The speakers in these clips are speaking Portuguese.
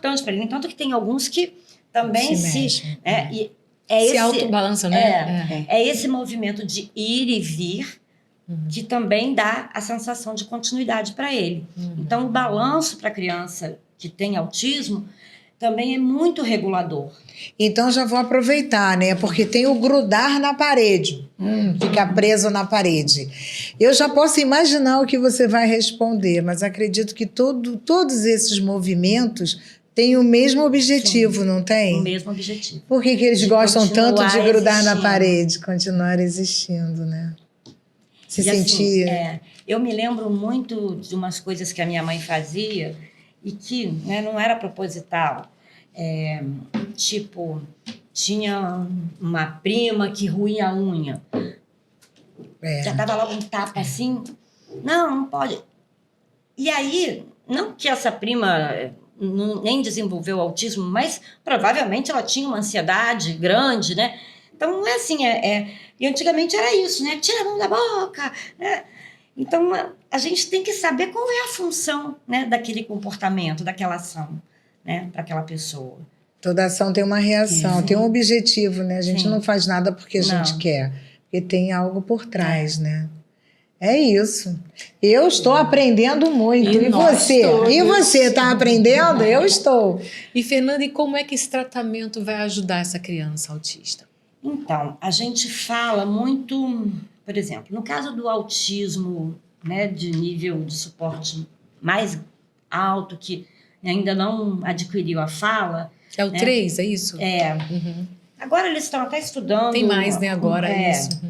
importante para ele. Tanto que tem alguns que também e se autobalançam, né? É esse movimento de ir e vir que também dá a sensação de continuidade para ele. Então, o balanço para a criança que tem autismo também é muito regulador. Então, já vou aproveitar, né? Porque tem o grudar na parede, ficar preso na parede. Eu já posso imaginar o que você vai responder, mas acredito que todos esses movimentos têm o mesmo objetivo, não tem? O mesmo objetivo. Por que eles gostam tanto de grudar na parede? Continuar existindo, né? Se sentir... Assim, eu me lembro muito de umas coisas que a minha mãe fazia e que, né, não era proposital. Tipo, tinha uma prima que ruía a unha. Já dava logo um tapa assim. Não pode. E aí, não que essa prima nem desenvolveu autismo, mas provavelmente ela tinha uma ansiedade grande, né? Então, não é assim. E antigamente era isso, né? Tira a mão da boca, né? Então, a gente tem que saber qual é a função, né, daquele comportamento, daquela ação, né, para aquela pessoa. Toda ação tem uma reação, tem um objetivo, né? A gente não faz nada porque a gente quer, porque tem algo por trás, né? É isso. Eu estou aprendendo muito. E você? E você está aprendendo? Eu estou. E, Fernanda, e como é que esse tratamento vai ajudar essa criança autista? Então, a gente fala muito, por exemplo, no caso do autismo, né, de nível de suporte mais alto, que ainda não adquiriu a fala... É o 3, é isso? Agora eles estão até estudando... Tem mais, né, agora, isso.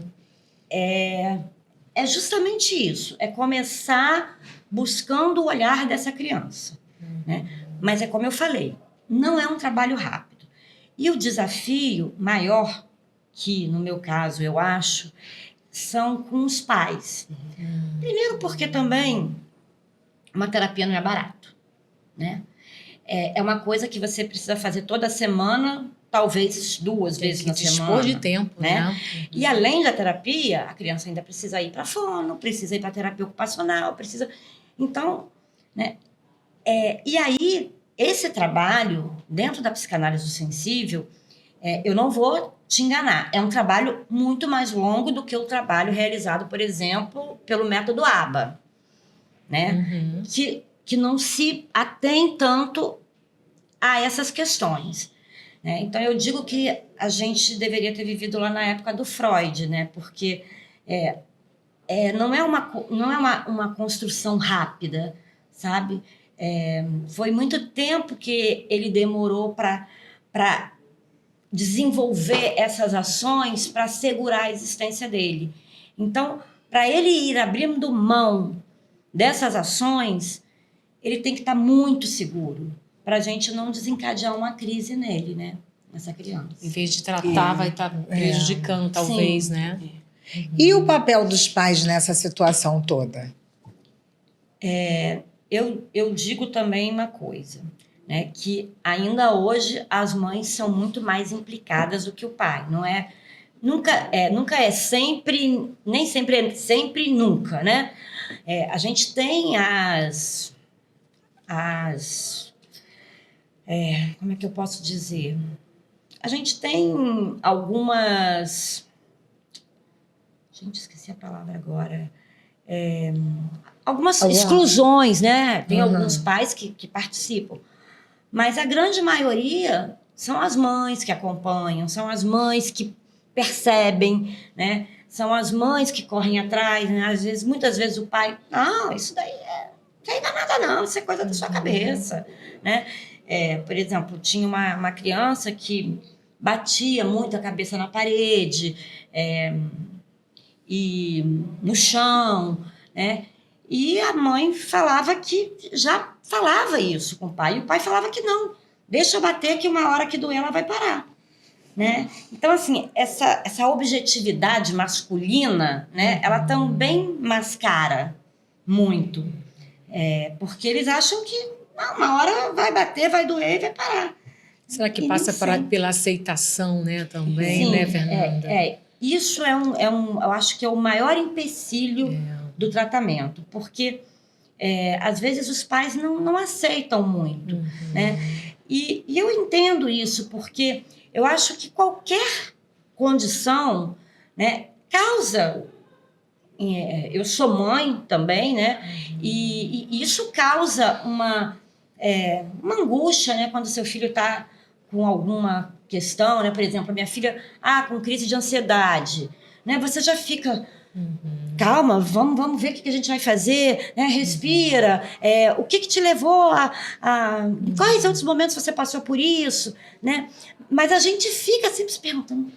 É justamente isso, é começar buscando o olhar dessa criança, né? Mas é como eu falei, não é um trabalho rápido. E o desafio maior, que no meu caso eu acho, são com os pais. Primeiro porque também uma terapia não é barato, né? É uma coisa que você precisa fazer toda semana, talvez 2 vezes na semana. Dispor de tempo, né? E além da terapia, a criança ainda precisa ir para fono, precisa ir para terapia ocupacional, precisa... Então, né? E aí, esse trabalho, dentro da psicanálise do sensível, eu não vou te enganar, é um trabalho muito mais longo do que o trabalho realizado, por exemplo, pelo método ABA, né? Que não se atém tanto a essas questões. Então, eu digo que a gente deveria ter vivido lá na época do Freud, né? Porque não é uma construção rápida, sabe? Foi muito tempo que ele demorou para desenvolver essas ações para assegurar a existência dele. Então, para ele ir abrindo mão dessas ações, ele tem que estar muito seguro, para a gente não desencadear uma crise nele, né? Nessa criança. Em vez de tratar, vai estar prejudicando, talvez, né? E o papel dos pais nessa situação toda? Eu digo também uma coisa, né? Que ainda hoje as mães são muito mais implicadas do que o pai. Não é... Nunca é sempre... Nem sempre é sempre nunca, né? A gente tem como é que eu posso dizer? A gente tem algumas... Gente, esqueci a palavra agora. Algumas exclusões, né? Tem alguns pais que participam. Mas a grande maioria são as mães que acompanham, são as mães que percebem, né? São as mães que correm atrás, né? Muitas vezes o pai... Não, isso daí não é nada não, isso é coisa da sua cabeça, né? Por exemplo, tinha uma criança que batia muito a cabeça na parede e no chão, né? E a mãe falava que já falava isso com o pai, e o pai falava que não, deixa eu bater que uma hora que doer ela vai parar, né? Então, assim, essa objetividade masculina, né, ela também mascara muito, porque eles acham que uma hora vai bater, vai doer e vai parar. Será que passa pela aceitação, né, também, sim, né, Fernanda? Isso eu acho que é o maior empecilho do tratamento, porque às vezes os pais não aceitam muito, né? E eu entendo isso, porque eu acho que qualquer condição, né, causa. Eu sou mãe também, né? E isso causa uma angústia, né? Quando seu filho está com alguma questão, né? Por exemplo, a minha filha, com crise de ansiedade, né? Você já fica, calma, vamos ver o que a gente vai fazer, né? Respira, o que te levou quais outros momentos você passou por isso, né? Mas a gente fica sempre se perguntando,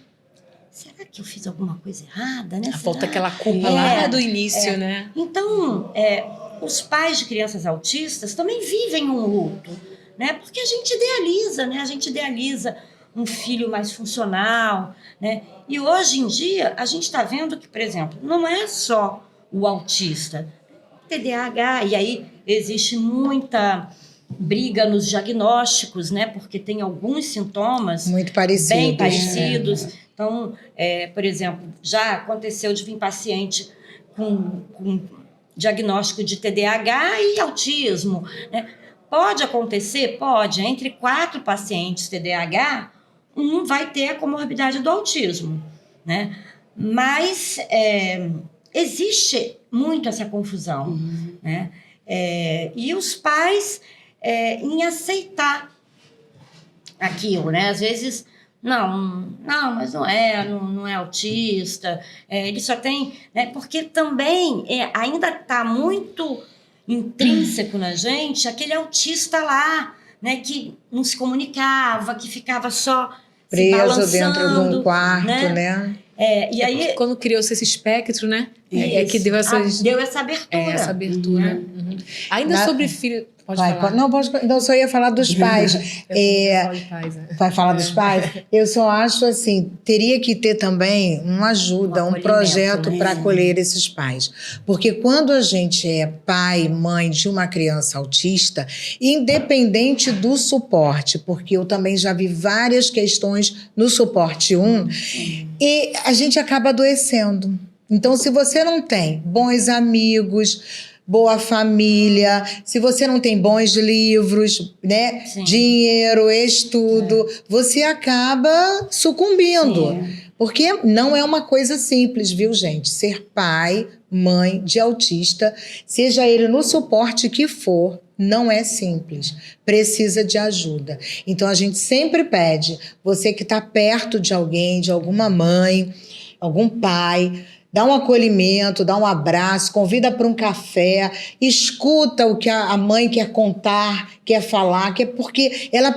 será que eu fiz alguma coisa errada, né? Volta aquela culpa lá do início, né? Então, os pais de crianças autistas também vivem um luto, né? Porque a gente idealiza, né? A gente idealiza um filho mais funcional, né? E hoje em dia, a gente está vendo que, por exemplo, não é só o autista, TDAH, e aí existe muita briga nos diagnósticos, né? Porque tem alguns sintomas muito parecidos, bem parecidos. Então, por exemplo, já aconteceu de vir paciente com diagnóstico de TDAH e autismo, né? Pode acontecer? Pode. Entre 4 pacientes TDAH, um vai ter a comorbidade do autismo, né? Mas existe muito essa confusão, né? E os pais em aceitar aquilo, né? Às vezes, não, mas não é autista, ele só tem, né? Porque também ainda está muito intrínseco na gente aquele autista lá, né? Que não se comunicava, que ficava só preso dentro de um quarto, né? E aí, quando criou-se esse espectro, né? Que deu deu essa abertura. Essa abertura. Ainda sobre filho. Pode falar. Não, só ia falar dos pais. Vai falar dos pais? Eu só acho assim, teria que ter também uma ajuda, um projeto para acolher esses pais. Porque quando a gente é pai, mãe de uma criança autista, independente do suporte, porque eu também já vi várias questões no suporte 1, e a gente acaba adoecendo. Então, se você não tem bons amigos, boa família, se você não tem bons livros, né? Dinheiro, estudo, você acaba sucumbindo. Sim. Porque não é uma coisa simples, viu, gente? Ser pai, mãe de autista, seja ele no suporte que for, não é simples. Precisa de ajuda. Então, a gente sempre pede, você que está perto de alguém, de alguma mãe, algum pai, dá um acolhimento, dá um abraço, convida para um café, escuta o que a mãe quer contar, quer falar, porque ela